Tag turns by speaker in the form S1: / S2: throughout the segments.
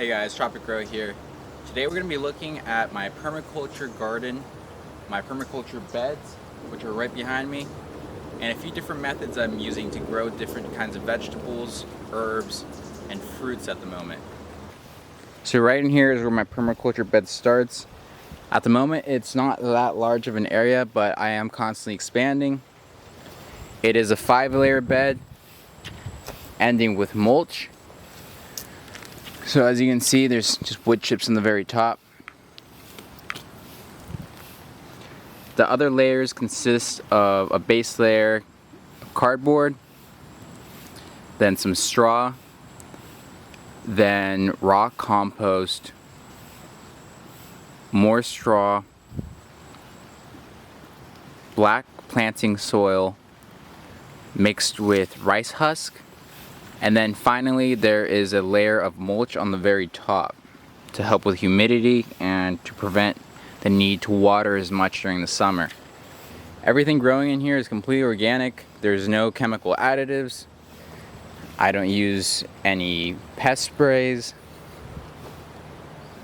S1: Hey guys, Tropic Grow here. Today we're going to be looking at my permaculture garden, my permaculture beds, which are right behind me, and a few different methods I'm using to grow different kinds of vegetables, herbs, and fruits at the moment. So right in here is where my permaculture bed starts. At the moment it's not that large of an area, but I am constantly expanding. It is a 5-layer bed ending with mulch. So as you can see, there's just wood chips on the very top. The other layers consist of a base layer of cardboard, then some straw, then raw compost, more straw, black planting soil mixed with rice husk, and then finally there is a layer of mulch on the very top to help with humidity and to prevent the need to water as much during the summer. Everything growing in here is completely organic. There's no chemical additives. I don't use any pest sprays.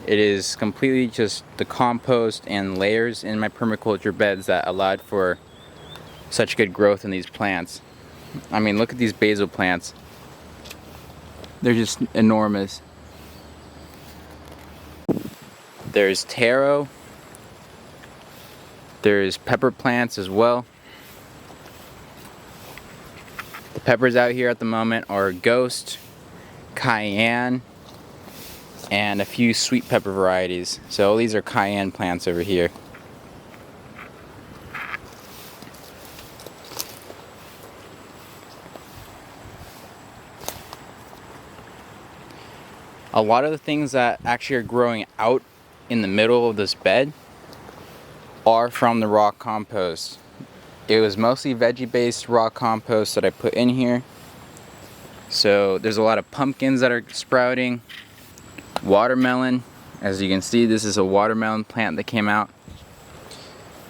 S1: It is completely just the compost and layers in my permaculture beds that allowed for such good growth in these plants. I mean, look at these basil plants. They're just enormous. There's taro. There's pepper plants as well. The peppers out here at the moment are ghost, cayenne, and a few sweet pepper varieties. So these are cayenne plants over here. A lot of the things that actually are growing out in the middle of this bed are from the raw compost. It was mostly veggie based raw compost that I put in here. So there's a lot of pumpkins that are sprouting, watermelon. As you can see, this is a watermelon plant that came out.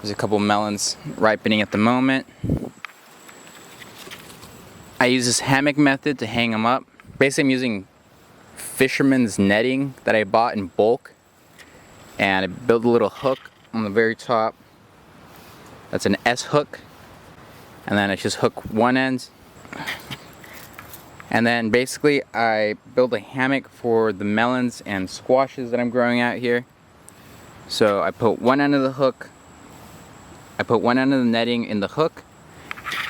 S1: There's a couple melons ripening at the moment. I use this hammock method to hang them up. Basically I'm using fisherman's netting that I bought in bulk, and I built a little hook on the very top. That's an S hook, and then I just hook one end, and then basically I build a hammock for the melons and squashes that I'm growing out here. So I put one end of the hook, I put one end of the netting in the hook,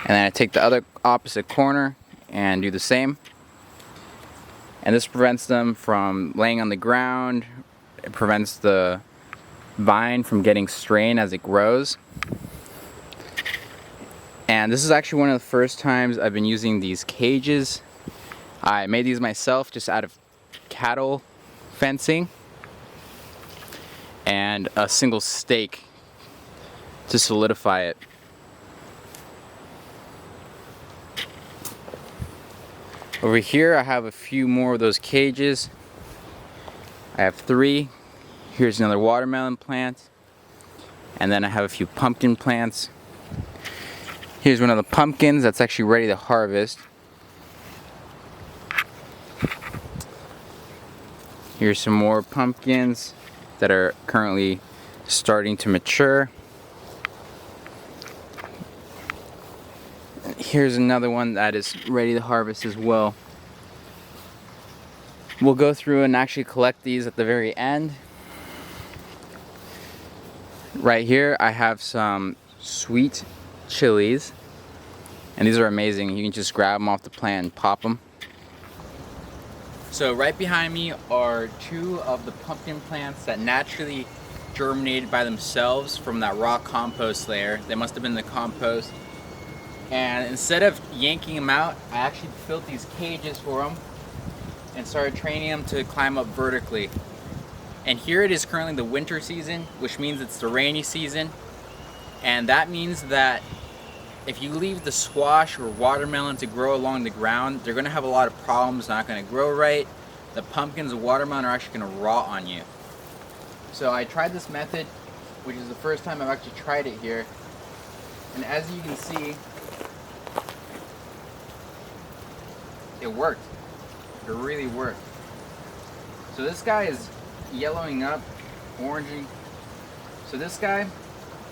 S1: and then I take the other opposite corner and do the same. And this prevents them from laying on the ground. It prevents the vine from getting strained as it grows. And this is actually one of the first times I've been using these cages. I made these myself just out of cattle fencing and a single stake to solidify it. Over here I have a few more of those cages. I have 3. Here's another watermelon plant. And then I have a few pumpkin plants. Here's one of the pumpkins that's actually ready to harvest. Here's some more pumpkins that are currently starting to mature. Here's another one that is ready to harvest as well. We'll go through and actually collect these at the very end. Right here I have some sweet chilies, and these are amazing. You can just grab them off the plant and pop them. So right behind me are 2 of the pumpkin plants that naturally germinated by themselves from that raw compost layer. They must have been the compost. And instead of yanking them out, I actually built these cages for them and started training them to climb up vertically. And here it is currently the winter season, which means it's the rainy season. And that means that if you leave the squash or watermelon to grow along the ground, they're gonna have a lot of problems, not gonna grow right. The pumpkins and watermelon are actually gonna rot on you. So I tried this method, which is the first time I've actually tried it here. And as you can see, it worked. It really worked. So this guy is yellowing up, oranging. So this guy,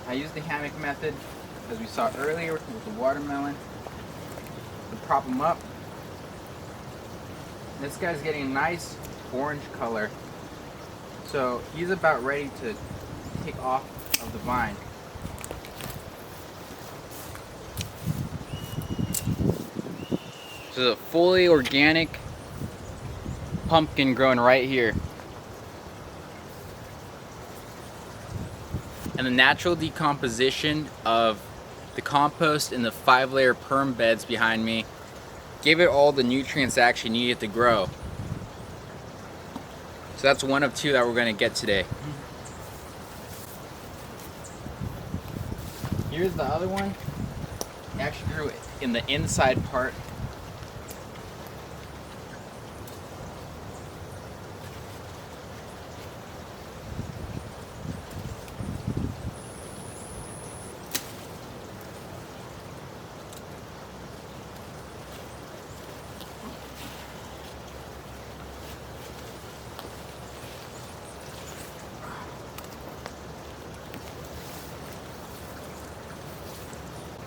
S1: I use the hammock method, as we saw earlier with the watermelon, to prop him up. This guy's getting a nice orange color. So he's about ready to take off of the vine. This is a fully organic pumpkin growing right here. And the natural decomposition of the compost in the 5-layer perm beds behind me gave it all the nutrients it actually needed to grow. So that's one of 2 that we're going to get today. Here's the other one. It actually grew in the inside part.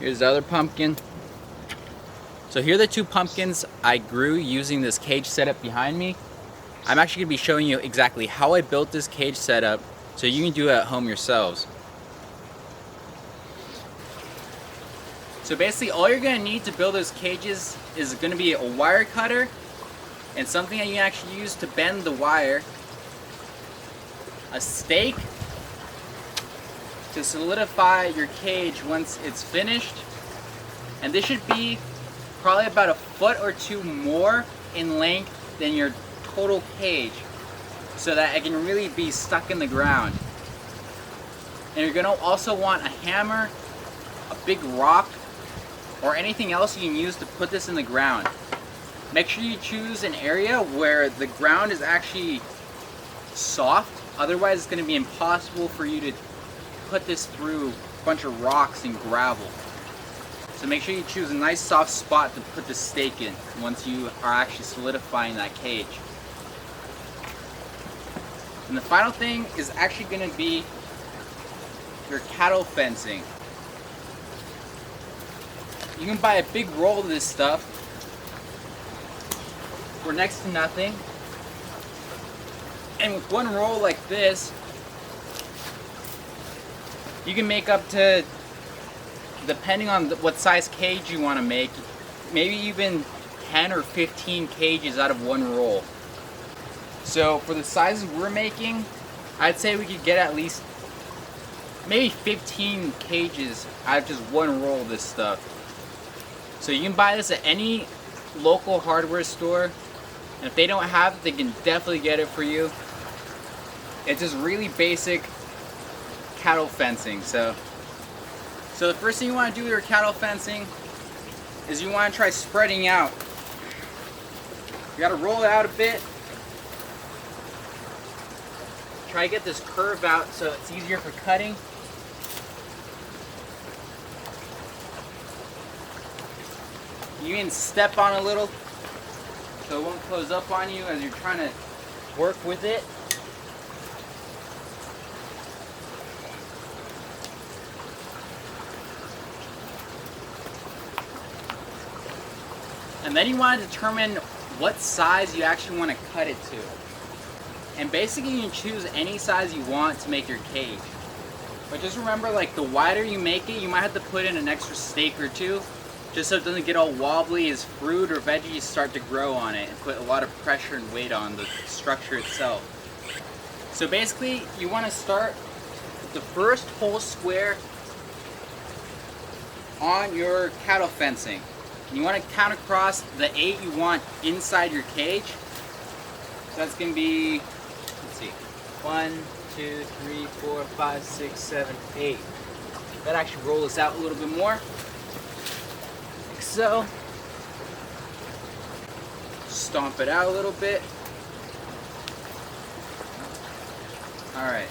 S1: Here's the other pumpkin. So here are the 2 pumpkins I grew using this cage setup behind me. I'm actually going to be showing you exactly how I built this cage setup so you can do it at home yourselves. So basically all you're going to need to build those cages is going to be a wire cutter and something that you can actually use to bend the wire, a stake to solidify your cage once it's finished, and this should be probably about a foot or 2 more in length than your total cage so that it can really be stuck in the ground. And you're gonna also want a hammer, a big rock, or anything else you can use to put this in the ground. Make sure you choose an area where the ground is actually soft, otherwise it's gonna be impossible for you to put this through a bunch of rocks and gravel. So make sure you choose a nice soft spot to put the stake in once you are actually solidifying that cage. And the final thing is actually going to be your cattle fencing. You can buy a big roll of this stuff for next to nothing. And with one roll like this, you can make up to, depending on what size cage you want to make, maybe even 10 or 15 cages out of one roll. So for the sizes we're making, I'd say we could get at least maybe 15 cages out of just one roll of this stuff. So you can buy this at any local hardware store, and if they don't have it, they can definitely get it for you. It's just really basic cattle fencing. So the first thing you want to do with your cattle fencing is you want to try spreading out. You got to roll it out a bit. Try to get this curve out so it's easier for cutting. You can step on a little so it won't close up on you as you're trying to work with it. And then you want to determine what size you actually want to cut it to. And basically you can choose any size you want to make your cage. But just remember, like, the wider you make it, you might have to put in an extra stake or 2, just so it doesn't get all wobbly as fruit or veggies start to grow on it and put a lot of pressure and weight on the structure itself. So basically you want to start with the first whole square on your cattle fencing. You want to count across the 8 you want inside your cage. So that's going to be, let's see, 1, 2, 3, 4, 5, 6, 7, 8. That actually roll this out a little bit more. Like so. Stomp it out a little bit. Alright.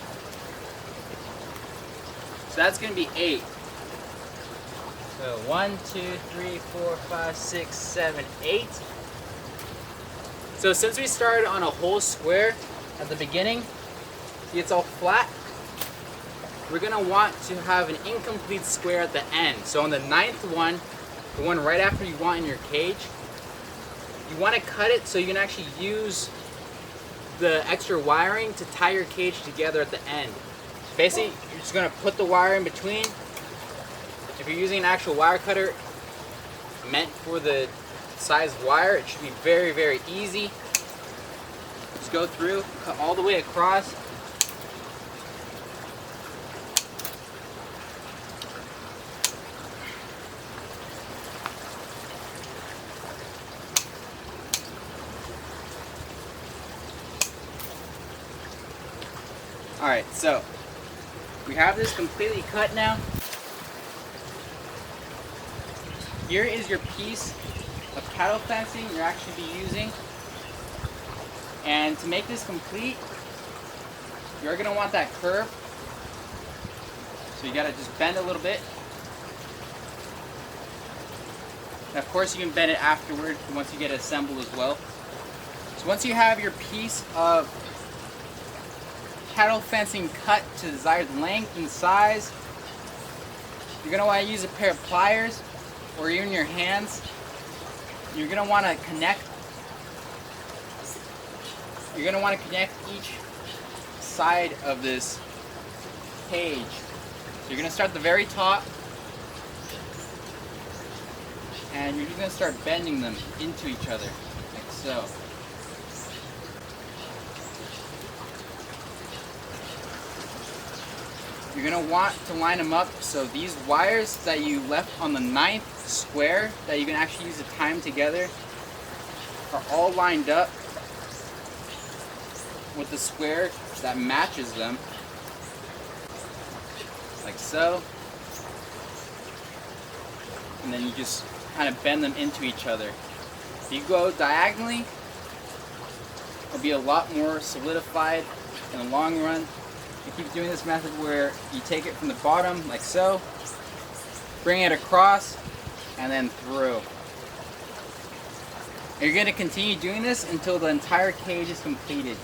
S1: So that's going to be 8. So 1, 2, 3, 4, 5, 6, 7, 8. So since we started on a whole square, at the beginning, see it's all flat. We're gonna want to have an incomplete square at the end. So on the 9th one, the one right after you want in your cage, you want to cut it so you can actually use the extra wiring to tie your cage together at the end. Basically, you're just gonna put the wire in between. If you're using an actual wire cutter meant for the size wire, it should be very, very easy. Just go through, cut all the way across. Alright, so we have this completely cut now. Here is your piece of cattle fencing you're actually be using. And to make this complete, you're going to want that curve. So you got to just bend a little bit. And of course you can bend it afterward once you get it assembled as well. So once you have your piece of cattle fencing cut to the desired length and size, you're going to want to use a pair of pliers or even your hands. You're going to want to connect each side of this cage. So you're going to start at the very top and you're just going to start bending them into each other like so. You're going to want to line them up so these wires that you left on the 9th square that you can actually use to tie them together are all lined up with the square that matches them, like so. And then you just kind of bend them into each other. If you go diagonally, it'll be a lot more solidified in the long run. You keep doing this method where you take it from the bottom like so, bring it across, and then through. And you're going to continue doing this until the entire cage is completed.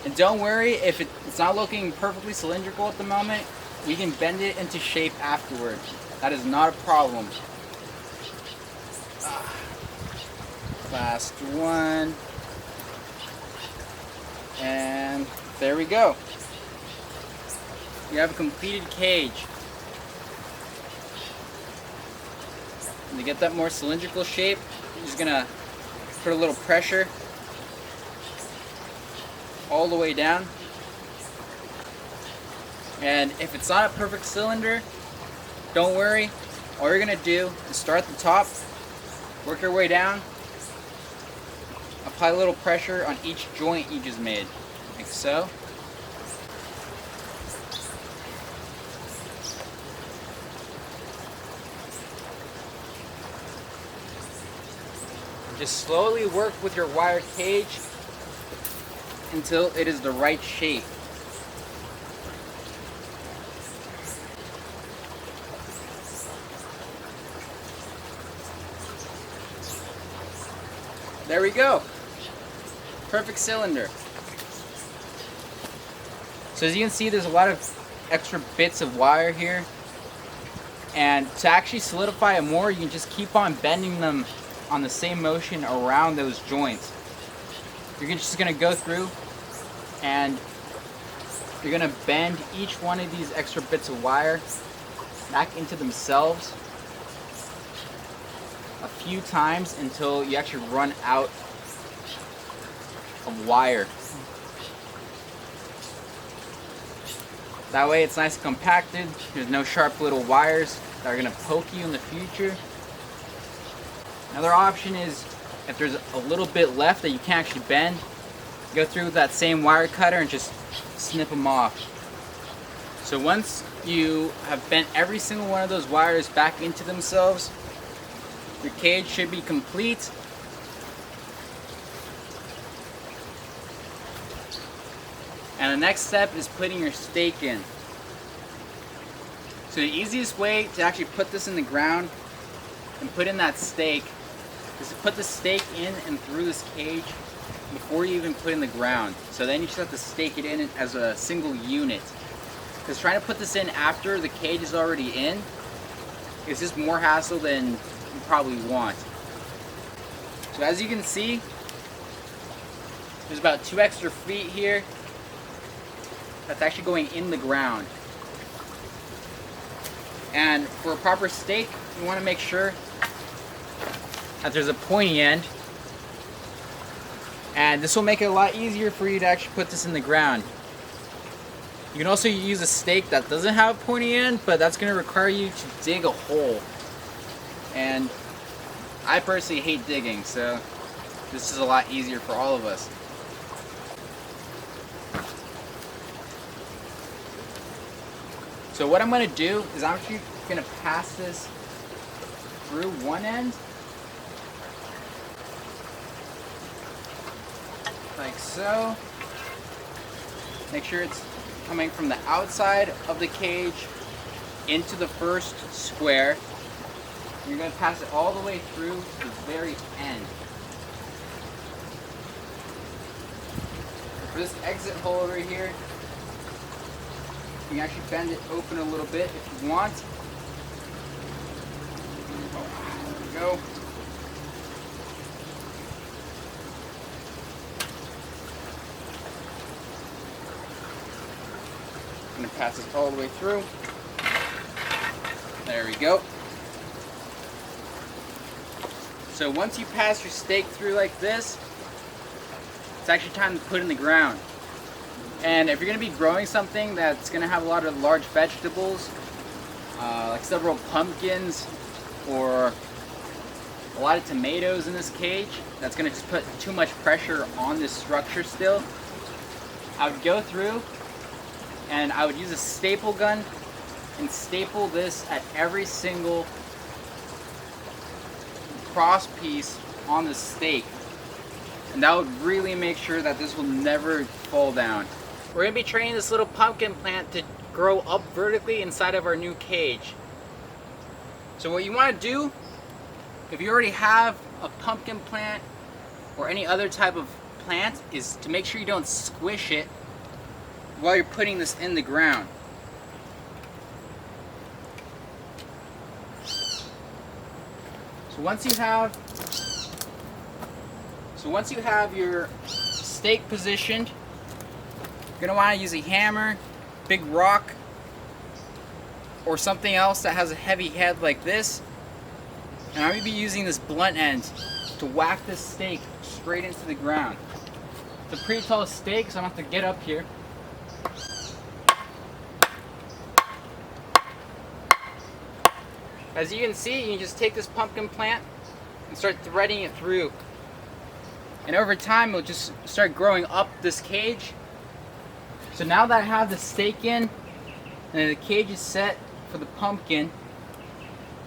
S1: And don't worry if it's not looking perfectly cylindrical at the moment, we can bend it into shape afterward. That is not a problem. Last one. And there we go. You have a completed cage. And to get that more cylindrical shape, you're just gonna put a little pressure all the way down. And if it's not a perfect cylinder, don't worry. All you're gonna do is start at the top, work your way down, apply a little pressure on each joint you just made, like so. Just slowly work with your wire cage until it is the right shape. There we go. Perfect cylinder. So as you can see, there's a lot of extra bits of wire here. And to actually solidify it more, you can just keep on bending them on the same motion around those joints. You're just going to go through and you're going to bend each one of these extra bits of wire back into themselves a few times until you actually run out of wire. That way it's nice and compacted. There's no sharp little wires that are going to poke you in the future. Another option is if there's a little bit left that you can't actually bend, go through with that same wire cutter and just snip them off. So once you have bent every single one of those wires back into themselves, your cage should be complete. And the next step is putting your stake in. So the easiest way to actually put this in the ground and put in that stake is to put the stake in and through this cage before you even put it in the ground. So then you just have to stake it in as a single unit. Because trying to put this in after the cage is already in is just more hassle than you probably want. So as you can see, there's about 2 extra feet here that's actually going in the ground. And for a proper stake, you want to make sure that there's a pointy end. And this will make it a lot easier for you to actually put this in the ground. You can also use a stake that doesn't have a pointy end, but that's going to require you to dig a hole. And I personally hate digging, so this is a lot easier for all of us. So what I'm going to do is I'm actually going to pass this through one end, like so. Make sure it's coming from the outside of the cage into the first square. You're going to pass it all the way through to the very end. For this exit hole over here, you can actually bend it open a little bit if you want. Oh, there we go. I'm going to pass this all the way through. There we go. So once you pass your stake through like this, it's actually time to put it in the ground. And if you're going to be growing something that's going to have a lot of large vegetables, like several pumpkins or a lot of tomatoes in this cage, that's going to just put too much pressure on this structure still, I would go through and I would use a staple gun and staple this at every single cross piece on the stake. And that would really make sure that this will never fall down. We're going to be training this little pumpkin plant to grow up vertically inside of our new cage. So what you want to do, if you already have a pumpkin plant or any other type of plant, is to make sure you don't squish it while you're putting this in the ground. So once you have your stake positioned, you're going to want to use a hammer, big rock, or something else that has a heavy head like this. And I'm going to be using this blunt end to whack this stake straight into the ground. It's a pretty tall stake, so I'm going to have to get up here. As you can see, you can just take this pumpkin plant and start threading it through. And over time, it'll just start growing up this cage. So now that I have the stake in and the cage is set for the pumpkin,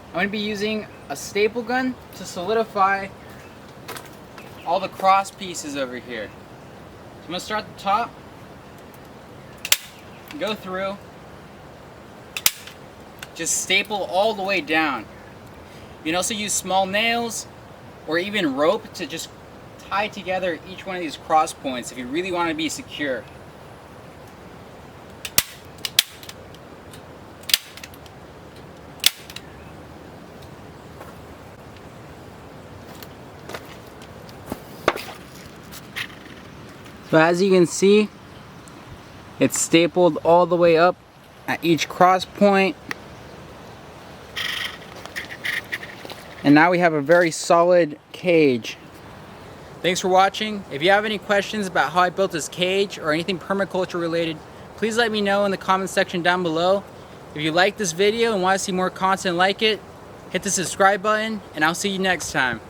S1: I'm going to be using a staple gun to solidify all the cross pieces over here. So I'm going to start at the top, go through, just staple all the way down. You can also use small nails or even rope to just tie together each one of these cross points if you really want to be secure. So as you can see, it's stapled all the way up at each cross point. And now we have a very solid cage. Thanks for watching. If you have any questions about how I built this cage or anything permaculture related, please let me know in the comment section down below. If you like this video and want to see more content like it, hit the subscribe button, and I'll see you next time.